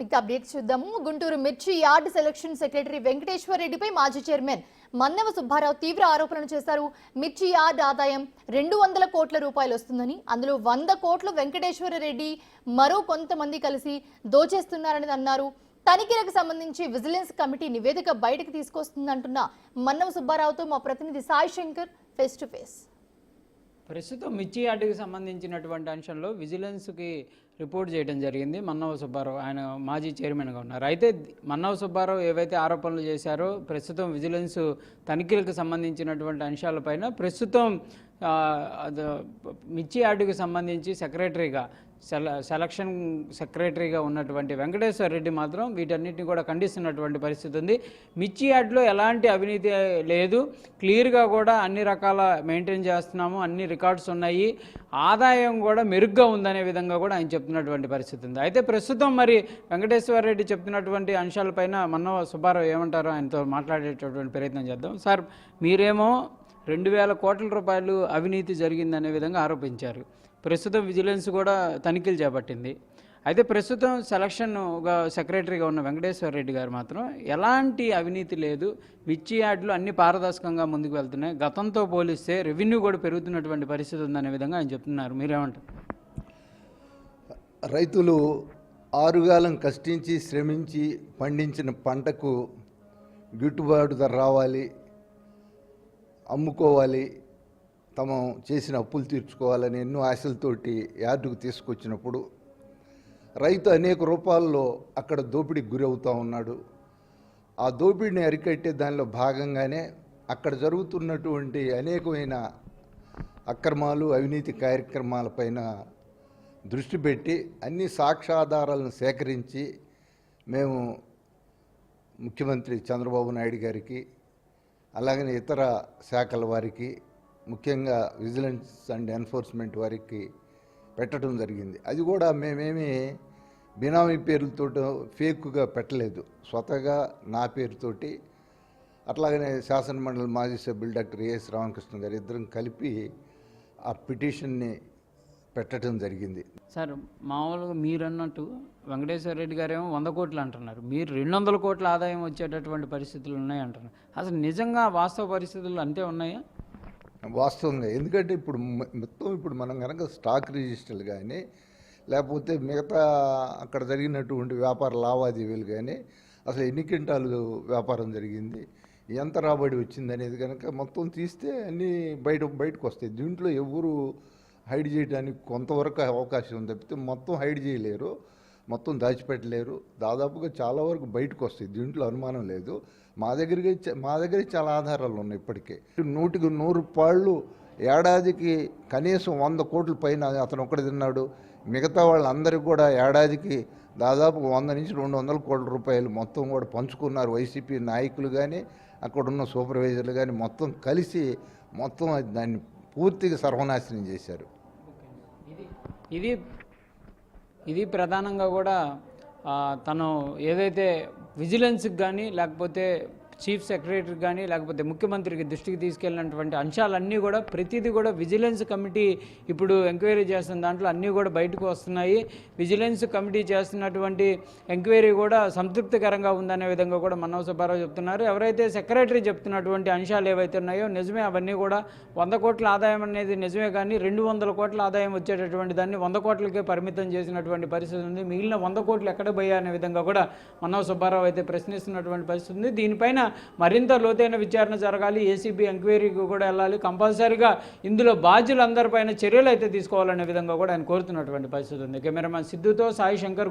ఇక అప్డేట్స్ చూద్దాము. గుంటూరు మిర్చి యార్డ్ సెలక్షన్ సెక్రటరీ వెంకటేశ్వర రెడ్డిపై మాజీ చైర్మన్ మన్నవ సుబ్బారావు తీవ్ర ఆరోపణలు చేశారు. మిర్చి యార్డ్ ఆదాయం 200 కోట్ల రూపాయలు వస్తుందని, అందులో 100 కోట్లు వెంకటేశ్వర రెడ్డి మరో కొంతమంది కలిసి దోచేస్తున్నారని అన్నారు. తనిఖీలకు సంబంధించి విజిలెన్స్ కమిటీ నివేదిక బయటకు తీసుకొస్తుందంటున్న మన్నవ సుబ్బారావుతో మా ప్రతినిధి Sai Shankar face to face. ప్రస్తుతం మిర్చి యార్డుకి సంబంధించినటువంటి అంశంలో విజిలెన్స్కి రిపోర్ట్ చేయడం జరిగింది. మన్నవ సుబ్బారావు ఆయన మాజీ చైర్మన్గా ఉన్నారు. అయితే మన్నవ సుబ్బారావు ఏవైతే ఆరోపణలు చేశారో ప్రస్తుతం విజిలెన్స్ తనిఖీలకు సంబంధించినటువంటి అంశాలపైన ప్రస్తుతం మిర్చి యార్డుకి సంబంధించి సెక్రటరీగా సెలక్షన్ సెక్రటరీగా ఉన్నటువంటి వెంకటేశ్వర రెడ్డి మాత్రం వీటన్నిటిని కూడా ఖండిస్తున్నటువంటి పరిస్థితి ఉంది. మిర్చి యార్డులో ఎలాంటి అవినీతి లేదు, క్లియర్గా కూడా అన్ని రకాల మెయింటైన్ చేస్తున్నాము, అన్ని రికార్డ్స్ ఉన్నాయి, ఆదాయం కూడా మెరుగ్గా ఉందనే విధంగా కూడా ఆయన చెప్తున్నటువంటి పరిస్థితి ఉంది. అయితే ప్రస్తుతం మరి వెంకటేశ్వర రెడ్డి చెప్తున్నటువంటి అంశాలపైన మన్నవ సుబ్బారావు ఏమంటారో ఆయనతో మాట్లాడేటటువంటి ప్రయత్నం చేద్దాం. సార్, మీరేమో 2000 కోట్ల రూపాయలు అవినీతి జరిగిందనే విధంగా ఆరోపించారు. ప్రస్తుతం విజిలెన్స్ కూడా తనిఖీలు చేపట్టింది. అయితే ప్రస్తుతం సెలక్షన్గా సెక్రటరీగా ఉన్న వెంకటేశ్వర రెడ్డి గారు మాత్రం ఎలాంటి అవినీతి లేదు, మిర్చి యార్డులు అన్ని పారదర్శకంగా ముందుకు వెళ్తున్నాయి, గతంతో పోలిస్తే రెవెన్యూ కూడా పెరుగుతున్నటువంటి పరిస్థితి ఉందనే విధంగా ఆయన చెప్తున్నారు. మీరేమంటారు? రైతులు ఆరుగాలం కష్టించి శ్రమించి పండించిన పంటకు గిట్టుబాటు ధర రావాలి, అమ్ముకోవాలి, తమ చేసిన అప్పులు తీర్చుకోవాలని ఎన్నో ఆశలతోటి యార్డుకు తీసుకొచ్చినప్పుడు రైతు అనేక రూపాల్లో అక్కడ దోపిడీకి గురవుతూ ఉన్నాడు. ఆ దోపిడీని అరికట్టే దానిలో భాగంగానే అక్కడ జరుగుతున్నటువంటి అనేకమైన అక్రమాలు, అవినీతి కార్యక్రమాలపైన దృష్టి పెట్టి అన్ని సాక్ష్యాధారాలను సేకరించి మేము ముఖ్యమంత్రి చంద్రబాబు నాయుడు గారికి, అలాగనే ఇతర శాఖల వారికి, ముఖ్యంగా విజిలెన్స్ అండ్ ఎన్ఫోర్స్మెంట్ వారికి పెట్టడం జరిగింది. అది కూడా మేమేమి బినామీ పేర్లతో ఫేక్గా పెట్టలేదు, స్వతగా నా పేరుతోటి, అట్లాగనే శాసనమండలి మాజీ సభ్యులు డాక్టర్ ఏఎస్ రామకృష్ణ గారు ఇద్దరం కలిపి ఆ పిటిషన్ని పెట్టడం జరిగింది. సార్, మామూలుగా మీరు అన్నట్టు వెంకటేశ్వర రెడ్డి గారేమో 100 కోట్లు అంటున్నారు, మీరు 200 కోట్ల ఆదాయం వచ్చేటటువంటి పరిస్థితులు ఉన్నాయి అంటున్నారు. అసలు నిజంగా వాస్తవ పరిస్థితులు అంతే ఉన్నాయా? వాస్తవంగా, ఎందుకంటే ఇప్పుడు మనం కనుక స్టాక్ రిజిస్టర్లు కానీ లేకపోతే మిగతా అక్కడ జరిగినటువంటి వ్యాపార లావాదేవీలు కానీ అసలు ఎన్ని క్వింటాలు వ్యాపారం జరిగింది, ఎంత రాబడి వచ్చింది అనేది కనుక మొత్తం తీస్తే అన్నీ బయటకు వస్తాయి. దీంట్లో ఎవరు హైడ్ చేయడానికి కొంతవరకు అవకాశం ఉంది తప్పితే మొత్తం హైడ్ చేయలేరు, మొత్తం దాచిపెట్టలేరు. దాదాపుగా చాలా వరకు బయటకు వస్తాయి, దీంట్లో అనుమానం లేదు. మా దగ్గర చాలా ఆధారాలు ఉన్నాయి ఇప్పటికే. 100కి 100 పాళ్ళు ఏడాదికి కనీసం 100 కోట్ల పైన అతను ఒక్కడు తిన్నాడు. మిగతా వాళ్ళందరికీ కూడా ఏడాదికి దాదాపు 100 నుంచి 200 కోట్ల రూపాయలు మొత్తం కూడా పంచుకున్నారు. వైసీపీ నాయకులు కానీ అక్కడున్న సూపర్వైజర్లు కానీ మొత్తం కలిసి మొత్తం దాన్ని పూర్తిగా సర్వనాశనం చేశారు. ఇది ప్రధానంగా కూడా తను ఏదైతే విజిలెన్స్కి కానీ లేకపోతే చీఫ్ సెక్రటరీకి కానీ లేకపోతే ముఖ్యమంత్రికి దృష్టికి తీసుకెళ్ళినటువంటి అంశాలన్నీ కూడా ప్రతిదీ కూడా విజిలెన్స్ కమిటీ ఇప్పుడు ఎంక్వైరీ చేస్తున్న దాంట్లో అన్నీ కూడా బయటకు వస్తున్నాయి. విజిలెన్స్ కమిటీ చేస్తున్నటువంటి ఎంక్వైరీ కూడా సంతృప్తికరంగా ఉందనే విధంగా కూడా మన్నవ సుబ్బారావు చెప్తున్నారు. ఎవరైతే సెక్రటరీ చెప్తున్నటువంటి అంశాలు ఏవైతే ఉన్నాయో నిజమే, అవన్నీ కూడా 100 కోట్ల ఆదాయం అనేది నిజమే, కానీ 200 కోట్ల ఆదాయం వచ్చేటటువంటి దాన్ని 100 కోట్లకే పరిమితం చేసినటువంటి పరిస్థితి ఉంది. మిగిలిన 100 కోట్లు ఎక్కడ పోయా అనే విధంగా కూడా మన్నవ సుబ్బారావు అయితే ప్రశ్నిస్తున్నటువంటి పరిస్థితి ఉంది. దీనిపైన మరింత లోతైన విచారణ జరగాలి, ఏసీబీ ఎంక్వైరీకి కూడా వెళ్ళాలి, కంపల్సరీగా ఇందులో బాధ్యులందరిపైన చర్యలు అయితే తీసుకోవాలనే విధంగా కూడా ఆయన కోరుతున్నటువంటి పరిస్థితి ఉంది. కెమెరామెన్ సిద్ధుతో సాయి శంకర్.